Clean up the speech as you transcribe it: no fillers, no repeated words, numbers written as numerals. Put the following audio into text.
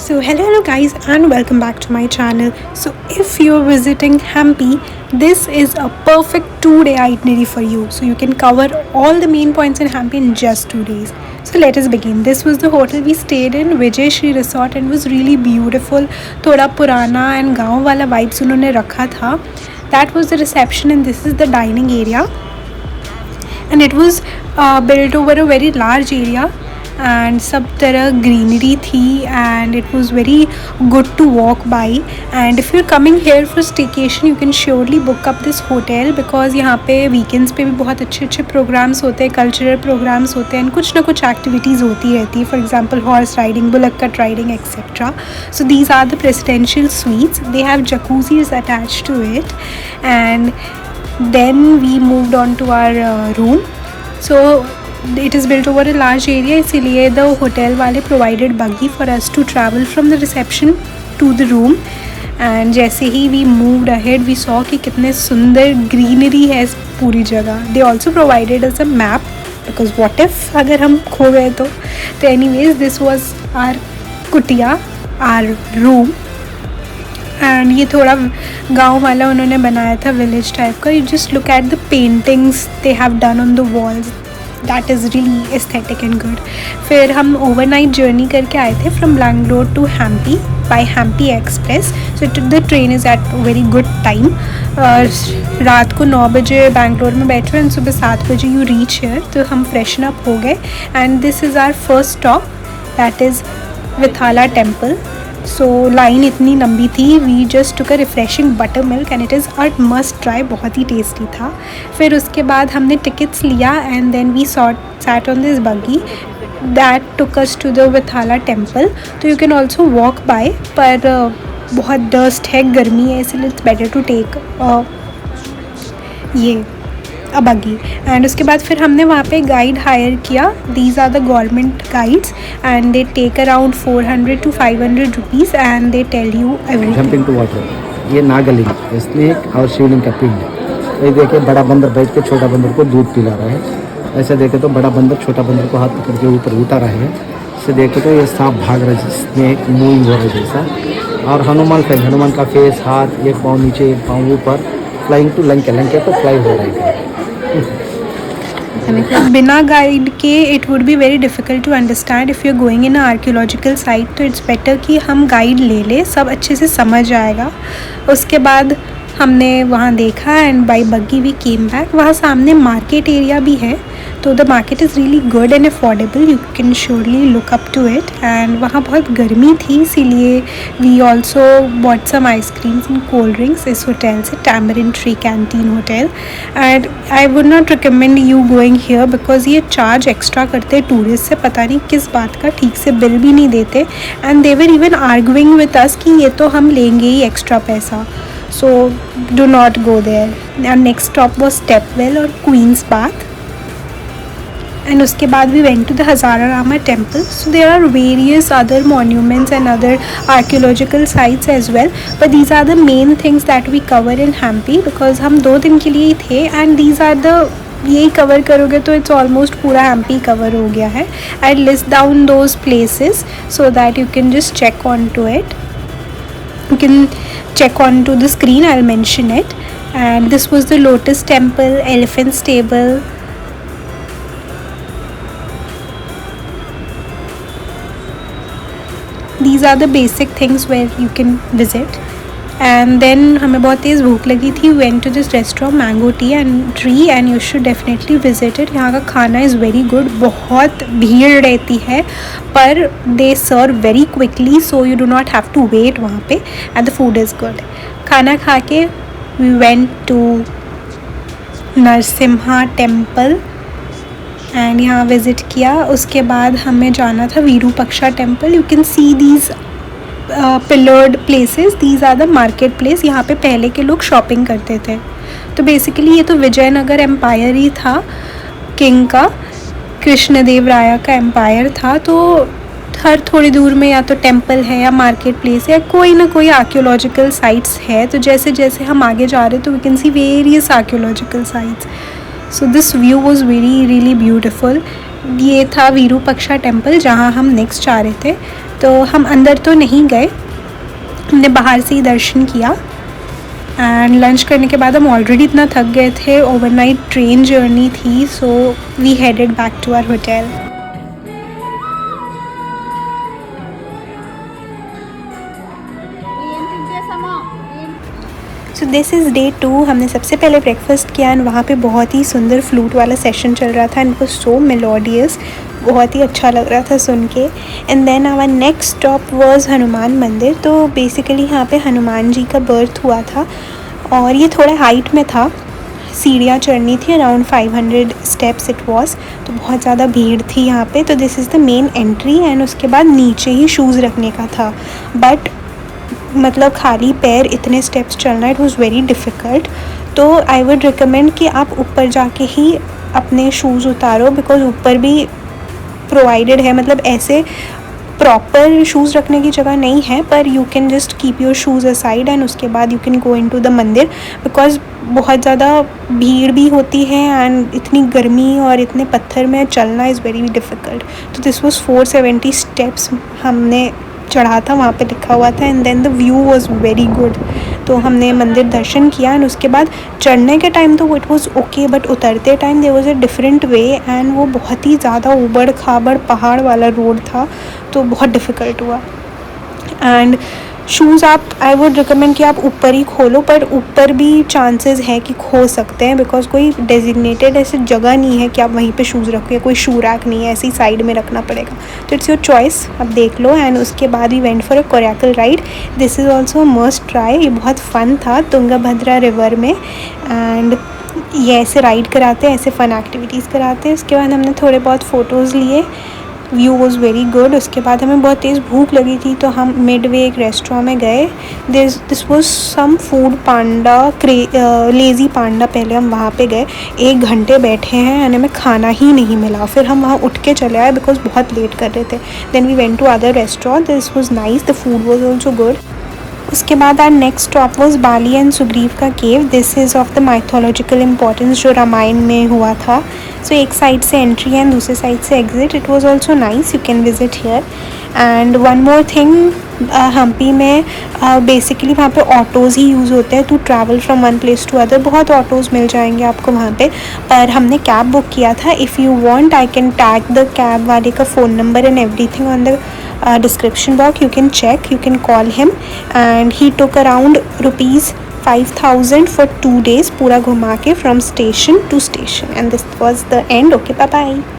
So hello guys and welcome back to my channel. So if you're visiting Hampi, this is a perfect 2-day itinerary for you. So you can cover all the main points in Hampi in just 2 days. So let us begin. This was the hotel we stayed in, Vijay Shri Resort, and was really beautiful. थोड़ा पुराना and गाँव वाला vibes उन्होंने रखा था. That was the reception and this is the dining area. And it was built over a very large area. And सब तरह greenery थी and it was very good to walk by. And if you're coming here for staycation, you can surely book up this hotel because यहाँ पे weekends पे भी बहुत अच्छे अच्छे programs होते हैं, cultural programs होते हैं, कुछ ना कुछ activities होती रहती है. For example, horse riding, bullock cart riding, etc. So these are the presidential suites. They have jacuzzis attached to it. And then we moved on to our room. So it is built over a large area, इसीलिए the hotel वाले provided buggy for us to travel from the reception to the room. And जैसे ही we moved ahead, we saw कि कितने सुंदर greenery है इस पूरी जगह. They also provided us a map because what if अगर हम खो गए तो anyways this was our कुटिया, our room. एंड ये थोड़ा गांव वाला उन्होंने बनाया था, विलेज टाइप का. You just look at the paintings they have done on the walls. That is really aesthetic and good. फिर हम ओवरनाइट जर्नी करके आए थे from Bangalore to Hampi by Hampi Express. So the train is at very good time. रात को 9 बजे बैंगलोर में बैठे एंड सुबह 7 बजे यू रीच हियर. तो हम फ्रेशन अप हो गए and this is our first stop, that is Vitthala temple. So line इतनी लंबी थी. We just took a refreshing buttermilk and it is a must try. बहुत ही टेस्टी था. फिर उसके बाद हमने टिकट्स लिया and then we sat on this buggy that took us to the Vittala temple. तो you can also walk by, पर बहुत डस्ट है, गर्मी है, इसलिए इट्स बेटर टू टेक ये अ बगी. एंड उसके बाद फिर हमने वहाँ पे गाइड हायर किया. These are the government guides and they take around 400 to 500 rupees and they tell you everything. Jumping to water, ये नागलिंग स्नेक और शिवलिंग का पिंड. ये देखिए बड़ा बंदर बैठ के छोटा बंदर को दूध पिला रहा है. ऐसे देखे तो बड़ा बंदर छोटा बंदर को हाथ पकड़ के ऊपर उठा रहा है. इसे देखे तो ये सांप भाग रहा है, स्नेक मूविंग हो रहा है जैसा. और हनुमान का फेस, हाथ, एक पाँव नीचे एक पाँव ऊपर, फ्लाइंग टू लंके तो फ्लाई हो रहा है. बिना गाइड के it would be very difficult to understand if you are going in archaeological site. तो इट्स बेटर कि हम गाइड ले लें, सब अच्छे से समझ आएगा. उसके बाद हमने वहाँ देखा and by buggy we came back. वहाँ सामने मार्केट एरिया भी है, तो the market is really good and affordable. You can surely look up to it. And वहाँ बहुत गर्मी थी, इसीलिए we also bought some ice creams and cold drinks इस होटल से, tamarind tree canteen hotel. And I would not recommend you going here because ये charge extra करते हैं टूरिस्ट से, पता नहीं किस बात का, ठीक से बिल भी नहीं देते. And they were even arguing with us कि ये तो हम लेंगे ही एक्स्ट्रा पैसा. So do not go there. Our next stop was Stepwell or Queen's Bath. And उसके बाद we went to the Hazararama temple. So there are various other monuments and other archaeological sites as well. But these are the main things that we cover in Hampi because हम 2 दिन के लिए ही थे. And these are the यही cover करोगे तो it's almost पूरा Hampi cover हो गया है. I list down those places so that you can just check on to it. You can check onto the screen, I'll mention it. And this was the Lotus Temple, Elephant Stable. These are the basic things where you can visit. And then हमें बहुत तेज़ भूख लगी थी. We went to this restaurant Mango Tea and Tree and you should definitely visit it. यहाँ का खाना is very good. बहुत भीड़ रहती है पर they serve very quickly so you do not have to wait वहाँ पे and the food is good. खाना खा के we went to Narasimha temple and यहाँ विज़िट किया. उसके बाद हमें जाना था Virupaksha temple. You can see these pillared places. These are the market place. यहाँ पे पहले के लोग शॉपिंग करते थे. तो बेसिकली ये तो विजयनगर एम्पायर ही था, किंग का, कृष्णदेव राय का एम्पायर था. तो हर थोड़ी दूर में या तो टेम्पल है या मार्केट प्लेस है या कोई ना कोई आर्कियोलॉजिकल साइट्स है. तो जैसे जैसे हम आगे जा रहे तो we can see various archaeological sites. So this view was really beautiful. ये था विरूपक्षा टेम्पल जहाँ हम नेक्स्ट जा रहे थे. तो हम अंदर तो नहीं गए, हमने बाहर से ही दर्शन किया। एंड लंच करने के बाद हम ऑलरेडी इतना थक गए थे, ओवरनाइट ट्रेन जर्नी थी, so we headed back to our hotel. So this is day 2। हमने सबसे पहले ब्रेकफास्ट किया एंड वहाँ पे बहुत ही सुंदर फ्लूट वाला सेशन चल रहा था and it was so melodious, बहुत ही अच्छा लग रहा था सुन के। And then our next stop was Hanuman mandir. तो बेसिकली यहाँ पे हनुमान जी का बर्थ हुआ था और ये थोड़ा हाइट में था, सीढ़ियाँ चढ़नी थी, अराउंड 500 स्टेप्स इट वाज, तो बहुत ज़्यादा भीड़ थी यहाँ पे। तो this is the main entry and उसके बाद नीचे ही शूज़ रखने का था, बट मतलब खाली पैर इतने स्टेप्स चलना, इट वाज वेरी डिफ़िकल्ट। तो आई वुड रिकमेंड कि आप ऊपर जाके ही अपने शूज़ उतारो, बिकॉज ऊपर भी प्रोवाइडेड है, मतलब ऐसे प्रॉपर शूज़ रखने की जगह नहीं है, पर you can just keep your shoes aside and उसके बाद you can go into the मंदिर, बिकॉज बहुत ज़्यादा भीड़ भी होती है एंड इतनी गर्मी और इतने पत्थर में चलना इज़ वेरी डिफ़िकल्ट। तो दिस वाज 470 स्टेप्स हमने चढ़ा था, वहाँ पे लिखा हुआ था। And then the view was very good. तो हमने मंदिर दर्शन किया एंड उसके बाद चढ़ने के टाइम तो इट वाज ओके, बट उतरते time there was a different way and वो बहुत ही ज़्यादा ऊबड़ खाबड़ पहाड़ वाला रोड था, तो बहुत डिफ़िकल्ट हुआ। एंड शूज़ आप, आई वुड रिकमेंड कि आप ऊपर ही खोलो, पर ऊपर भी चांसेस है कि खो सकते हैं, बिकॉज कोई डेजिग्नेटेड ऐसी जगह नहीं है कि आप वहीं पे शूज़ रखो, या कोई शू रैक नहीं है, ऐसी साइड में रखना पड़ेगा। तो इट्स योर चॉइस, आप देख लो। एंड उसके बाद we went for a coracle ride. This is also must try, ये बहुत फ़न था तुंगभद्रा रिवर में। एंड ये ऐसे राइड कराते हैं, ऐसे फ़न एक्टिविटीज़ कराते हैं। उसके बाद हमने थोड़े बहुत फ़ोटोज़ लिए, व्यू वॉज़ वेरी गुड। उसके बाद हमें बहुत तेज़ भूख लगी थी, तो हम मिडवे एक रेस्टोरेंट में गए। This was some Food Panda, Lazy Panda, पहले हम वहाँ पे गए, 1 घंटे बैठे हैं एंड हमें खाना ही नहीं मिला। फिर हम वहाँ उठ के चले आए बिकॉज बहुत लेट कर रहे थे। Then we went to other restaurant, this was nice, the food was also good. उसके बाद our next stop was Bali and Sugriva का cave. This is of the mythological importance, जो रामायण में हुआ था। सो एक साइड से एंट्री है एंड दूसरे साइड से exit. It was also nice, you can visit here. And one more thing, Hampi में बेसिकली वहाँ पे ऑटोज़ ही यूज़ होते हैं to travel from one place to other. बहुत ऑटोज़ मिल जाएंगे आपको वहाँ पे, पर हमने कैब बुक किया था। If you want I can tag the cab वाले का phone number and everything on the description box. You can check, you can call him, and he took around rupees 5,000 for 2 days पूरा घुमा के from station to station. And this was the end. Okay, bye bye.